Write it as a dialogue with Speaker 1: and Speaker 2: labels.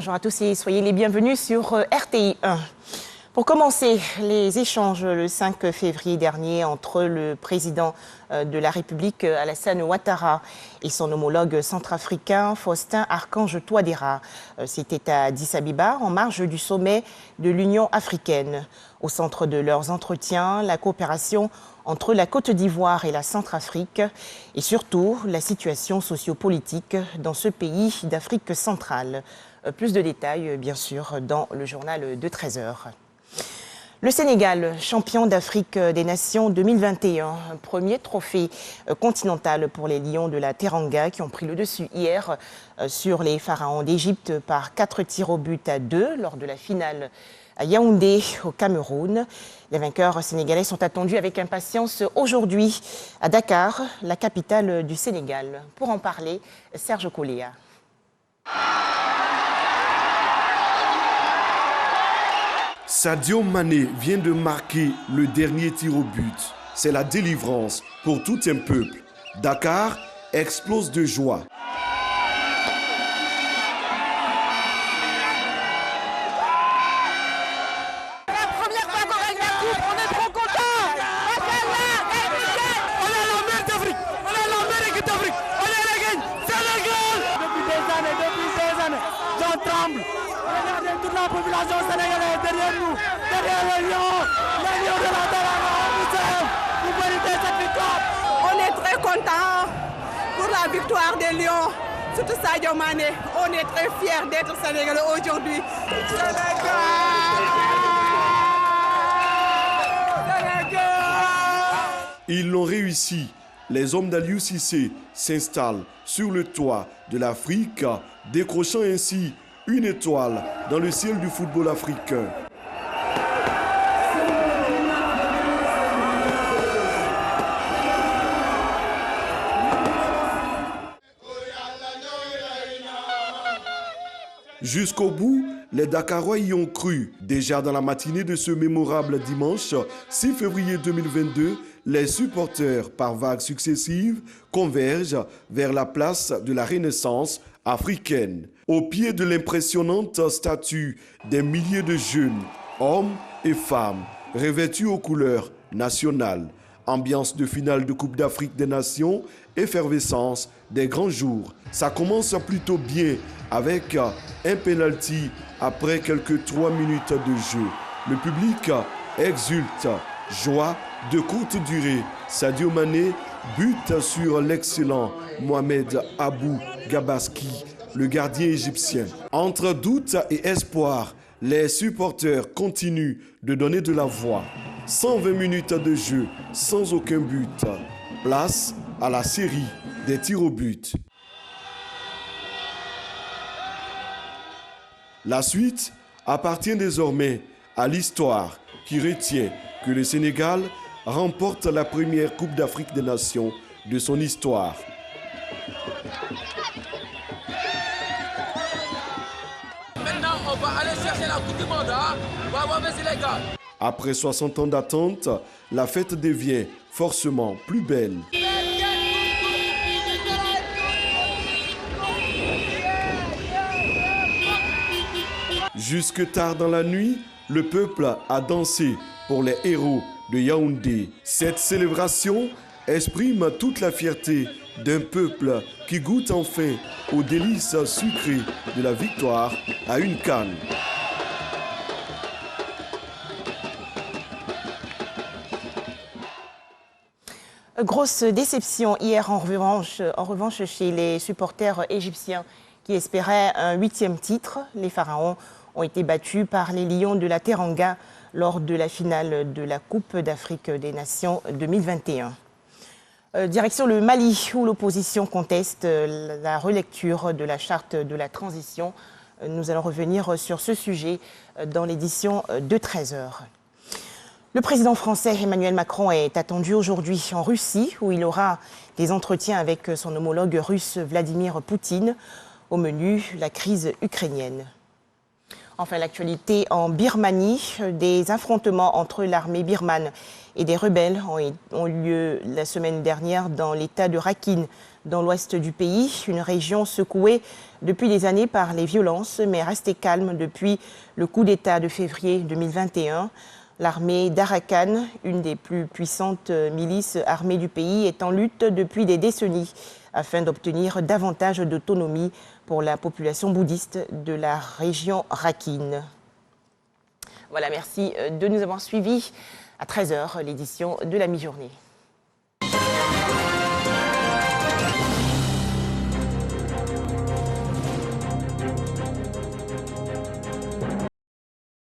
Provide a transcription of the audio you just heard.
Speaker 1: Bonjour à tous et soyez les bienvenus sur RTI 1. Pour commencer, les échanges le 5 février dernier entre le président de la République Alassane Ouattara et son homologue centrafricain Faustin Archange Touadéra. C'était à Addis Abeba en marge du sommet de l'Union africaine. Au centre de leurs entretiens, la coopération entre la Côte d'Ivoire et la Centrafrique et surtout la situation sociopolitique dans ce pays d'Afrique centrale. Plus de détails, bien sûr, dans le journal de 13h. Le Sénégal, champion d'Afrique des Nations 2021, premier trophée continental pour les Lions de la Teranga qui ont pris le dessus hier sur les Pharaons d'Égypte par 4 tirs au but à 2 lors de la finale à Yaoundé au Cameroun. Les vainqueurs sénégalais sont attendus avec impatience aujourd'hui à Dakar, la capitale du Sénégal. Pour en parler, Serge Coléa.
Speaker 2: Sadio Mané vient de marquer le dernier tir au but. C'est la délivrance pour tout un peuple. Dakar explose de joie.
Speaker 3: La première fois qu'on gagne la coupe, on est trop contents. On est la meilleure d'Afrique. On est la meilleure équipe d'Afrique. On est la gagne. Sénégal. Depuis des années, j'en tremble. Regardez toute la population sénégalaise derrière nous, derrière les lions de la Teranga. Vous méritez cette victoire. On est très contents pour la victoire des lions. Surtout Sadio Mané. On est très fiers d'être sénégalais aujourd'hui.
Speaker 2: Ils l'ont réussi. Les hommes d'Aliou Cissé s'installent sur le toit de l'Afrique, décrochant ainsi une étoile dans le ciel du football africain. Jusqu'au bout, les Dakarois y ont cru. Déjà dans la matinée de ce mémorable dimanche 6 février 2022, les supporters, par vagues successives, convergent vers la place de la Renaissance africaine. Au pied de l'impressionnante statue des milliers de jeunes, hommes et femmes, revêtus aux couleurs nationales. Ambiance de finale de Coupe d'Afrique des Nations, effervescence des grands jours. Ça commence plutôt bien avec un penalty après quelques 3 minutes de jeu. Le public exulte, joie de courte durée. Sadio Mané bute sur l'excellent Mohamed Abou Gabaski, le gardien égyptien. Entre doute et espoir, les supporters continuent de donner de la voix. 120 minutes de jeu sans aucun but. Place à la série des tirs au but. La suite appartient désormais à l'histoire qui retient que le Sénégal remporte la première Coupe d'Afrique des Nations de son histoire.
Speaker 4: Maintenant, on va aller chercher la Coupe du Monde.
Speaker 2: Après 60 ans d'attente, la fête devient forcément plus belle. Jusque tard dans la nuit, le peuple a dansé pour les héros de Yaoundé. Cette célébration exprime toute la fierté d'un peuple qui goûte enfin aux délices sucrées de la victoire à une CAN.
Speaker 1: Grosse déception hier en revanche chez les supporters égyptiens qui espéraient un 8e titre. Les Pharaons ont été battus par les Lions de la Teranga lors de la finale de la Coupe d'Afrique des Nations 2021. Direction le Mali, où l'opposition conteste la relecture de la charte de la transition. Nous allons revenir sur ce sujet dans l'édition de 13h. Le président français Emmanuel Macron est attendu aujourd'hui en Russie, où il aura des entretiens avec son homologue russe Vladimir Poutine. Au menu, la crise ukrainienne. Enfin, l'actualité en Birmanie, des affrontements entre l'armée birmane et des rebelles ont eu lieu la semaine dernière dans l'état de Rakhine, dans l'ouest du pays, une région secouée depuis des années par les violences, mais restée calme depuis le coup d'État de février 2021. L'armée d'Arakan, une des plus puissantes milices armées du pays, est en lutte depuis des décennies afin d'obtenir davantage d'autonomie pour la population bouddhiste de la région Rakhine. Voilà, merci de nous avoir suivis. À 13h, l'édition de la mi-journée.